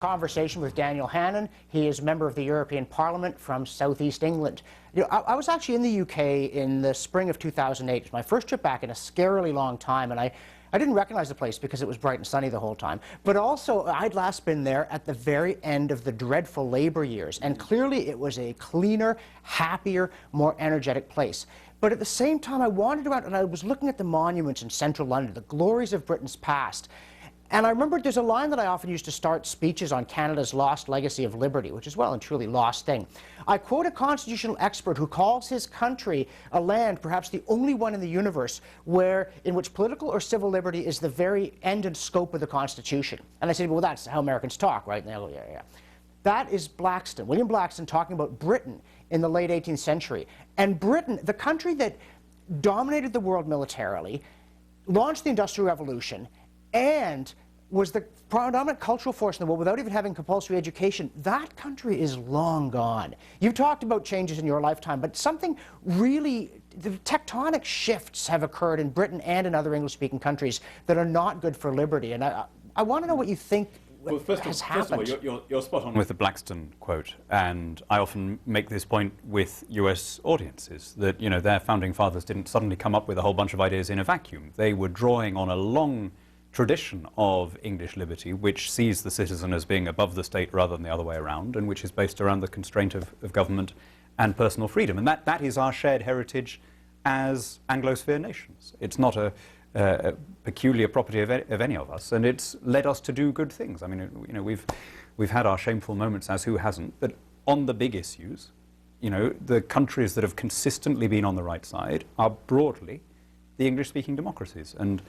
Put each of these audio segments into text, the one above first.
Conversation with Daniel Hannan. He is a member of the European Parliament from Southeast England. I was actually in the UK in the spring of 2008. It was my first trip back in a scarily long time, and I didn't recognize the place because it was bright and sunny the whole time. But also, I'd last been there at the very end of the dreadful Labour years, and clearly it was a cleaner, happier, more energetic place. But at the same time, I wandered around and I was looking at the monuments in central London, the glories of Britain's past. And I remember there's a line that I often use to start speeches on Canada's lost legacy of liberty, which is well and truly lost thing. I quote a constitutional expert who calls his country a land, perhaps the only one in the universe, in which political or civil liberty is the very end and scope of the Constitution. And I said, well, that's how Americans talk, right? And they go, yeah, yeah. That is Blackstone, William Blackstone, talking about Britain in the late 18th century. And Britain, the country that dominated the world militarily, launched the Industrial Revolution, and was the predominant cultural force in the world without even having compulsory education. That country is long gone. You've talked about changes in your lifetime, but something really, the tectonic shifts have occurred in Britain and in other English-speaking countries that are not good for liberty. And I want to know what you think has happened. First of all, you're spot on with the Blackstone quote, and I often make this point with US audiences, that their founding fathers didn't suddenly come up with a whole bunch of ideas in a vacuum. They were drawing on a long tradition of English liberty, which sees the citizen as being above the state rather than the other way around, and which is based around the constraint of government and personal freedom. And that is our shared heritage as Anglosphere nations. It's not a peculiar property of any of us, and it's led us to do good things. I mean, we've had our shameful moments, as who hasn't, but on the big issues, the countries that have consistently been on the right side are broadly the English-speaking democracies. And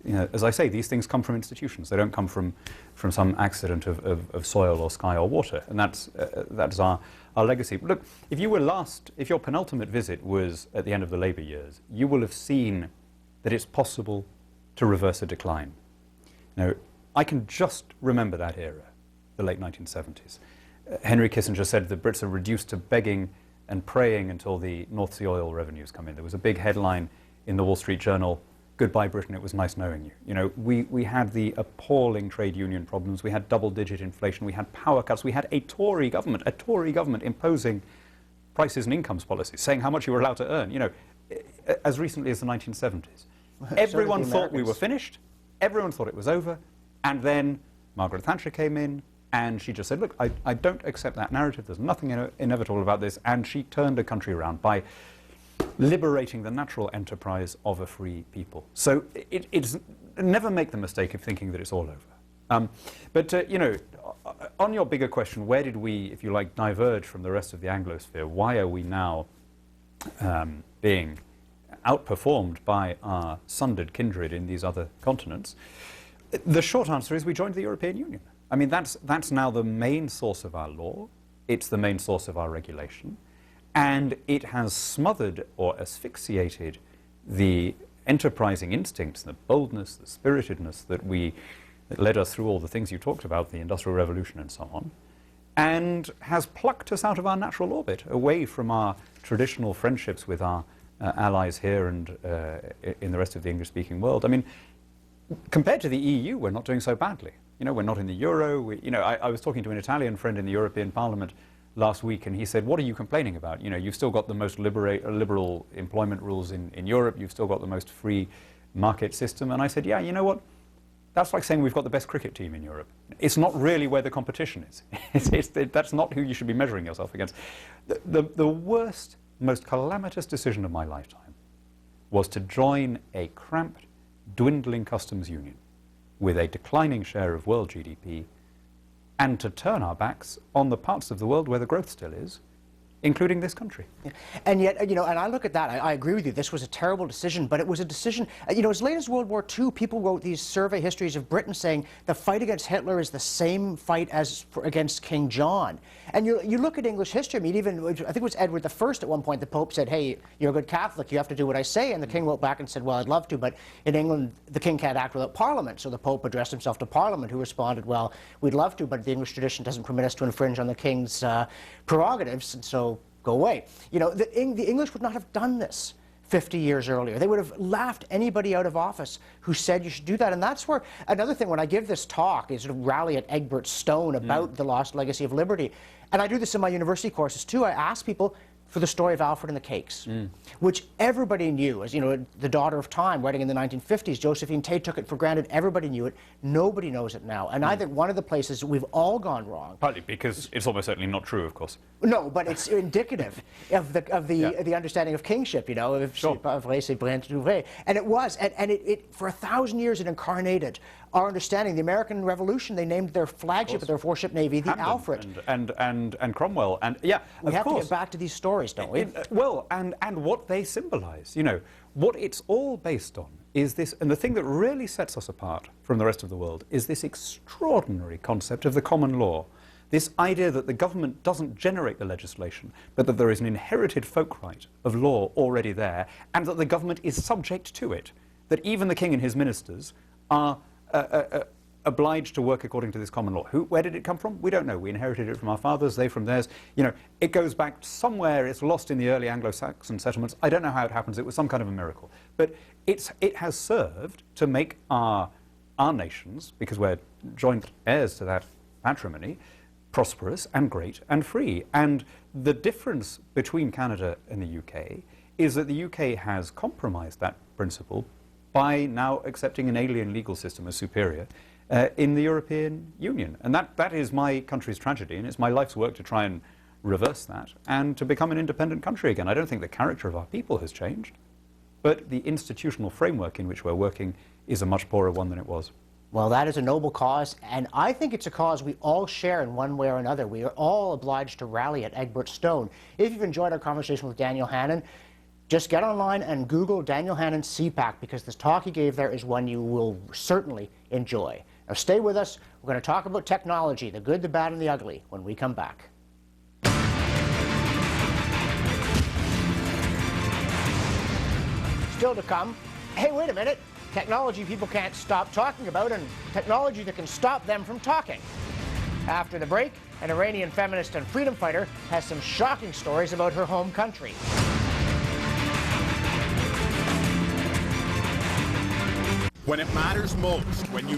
as I say, these things come from institutions. They don't come from some accident of soil or sky or water, and that's our legacy. But look, if your penultimate visit was at the end of the Labour years, you will have seen that it's possible to reverse a decline. I can just remember that era, the late 1970s. Henry Kissinger said the Brits are reduced to begging and praying until the North Sea oil revenues come in. There was a big headline in the Wall Street Journal, "Goodbye Britain, it was nice knowing you." We had the appalling trade union problems, we had double-digit inflation, we had power cuts, we had a Tory government imposing prices and incomes policies, saying how much you were allowed to earn, as recently as the 1970s. Everyone thought we were finished, everyone thought it was over, and then Margaret Thatcher came in, and she just said, look, I don't accept that narrative, there's nothing inevitable about this, and she turned the country around by liberating the natural enterprise of a free people. So it's never make the mistake of thinking that it's all over. But on your bigger question, where did we, if you like, diverge from the rest of the Anglosphere? Why are we now being outperformed by our sundered kindred in these other continents? The short answer is we joined the European Union. I mean, that's now the main source of our law. It's the main source of our regulation. And it has smothered or asphyxiated the enterprising instincts, the boldness, the spiritedness that led us through all the things you talked about, the Industrial Revolution and so on, and has plucked us out of our natural orbit, away from our traditional friendships with our allies here and in the rest of the English-speaking world. I mean, compared to the EU, we're not doing so badly. We're not in the euro. I was talking to an Italian friend in the European Parliament last week, and he said, what are you complaining about? You've still got the most liberal employment rules in Europe, you've still got the most free market system. And I said, yeah, you know what? That's like saying we've got the best cricket team in Europe. It's not really where the competition is. That's not who you should be measuring yourself against. The worst, most calamitous decision of my lifetime was to join a cramped, dwindling customs union with a declining share of world GDP, and to turn our backs on the parts of the world where the growth still is, including this country. Yeah. And yet, and I look at that, I agree with you, this was a terrible decision, but it was a decision, as late as World War II, people wrote these survey histories of Britain saying the fight against Hitler is the same fight as against King John. And you look at English history, I mean, even, I think it was Edward I at one point, the Pope said, hey, you're a good Catholic, you have to do what I say, and the King wrote back and said, well, I'd love to, but in England, the King can't act without Parliament, so the Pope addressed himself to Parliament, who responded, well, we'd love to, but the English tradition doesn't permit us to infringe on the King's prerogatives, and so go away. The English would not have done this 50 years earlier. They would have laughed anybody out of office who said you should do that. And that's where, another thing, when I give this talk, is sort of rally at Egbert Stone about the lost legacy of liberty. And I do this in my university courses too. I ask people for the story of Alfred and the Cakes, which everybody knew. As you know, the daughter of time, writing in the 1950s, Josephine Tate took it for granted. Everybody knew it. Nobody knows it now. And I think one of the places we've all gone wrong. Partly because it's almost certainly not true, of course. No, but it's indicative of the understanding of kingship, you know, of c'est pas vrai, c'est bien trouvé. And it was, and it for 1,000 years it incarnated our understanding. The American Revolution, they named their flagship of their four-ship navy the Hannan Alfred. And Cromwell, and yeah, we have to get back to these stories, don't we? Well, and what they symbolize, you know, what it's all based on is this, and the thing that really sets us apart from the rest of the world is this extraordinary concept of the common law. This idea that the government doesn't generate the legislation, but that there is an inherited folk right of law already there, and that the government is subject to it. That even the king and his ministers are obliged to work according to this common law. Where did it come from? We don't know. We inherited it from our fathers, they from theirs. You know, it goes back somewhere. It's lost in the early Anglo-Saxon settlements. I don't know how it happens. It was some kind of a miracle. But it has served to make our nations, because we're joint heirs to that patrimony, prosperous and great and free. And the difference between Canada and the UK is that the UK has compromised that principle by now accepting an alien legal system as superior in the European Union. And that is my country's tragedy, and it's my life's work to try and reverse that and to become an independent country again. I don't think the character of our people has changed, but the institutional framework in which we're working is a much poorer one than it was. Well, that is a noble cause, and I think it's a cause we all share in one way or another. We are all obliged to rally at Egbert Stone. If you've enjoyed our conversation with Daniel Hannan, just get online and Google Daniel Hannan CPAC, because this talk he gave there is one you will certainly enjoy. Now stay with us. We're going to talk about technology, the good, the bad, and the ugly, when we come back. Still to come. Hey, wait a minute. Technology people can't stop talking about, and technology that can stop them from talking. After the break, an Iranian feminist and freedom fighter has some shocking stories about her home country. When it matters most, when you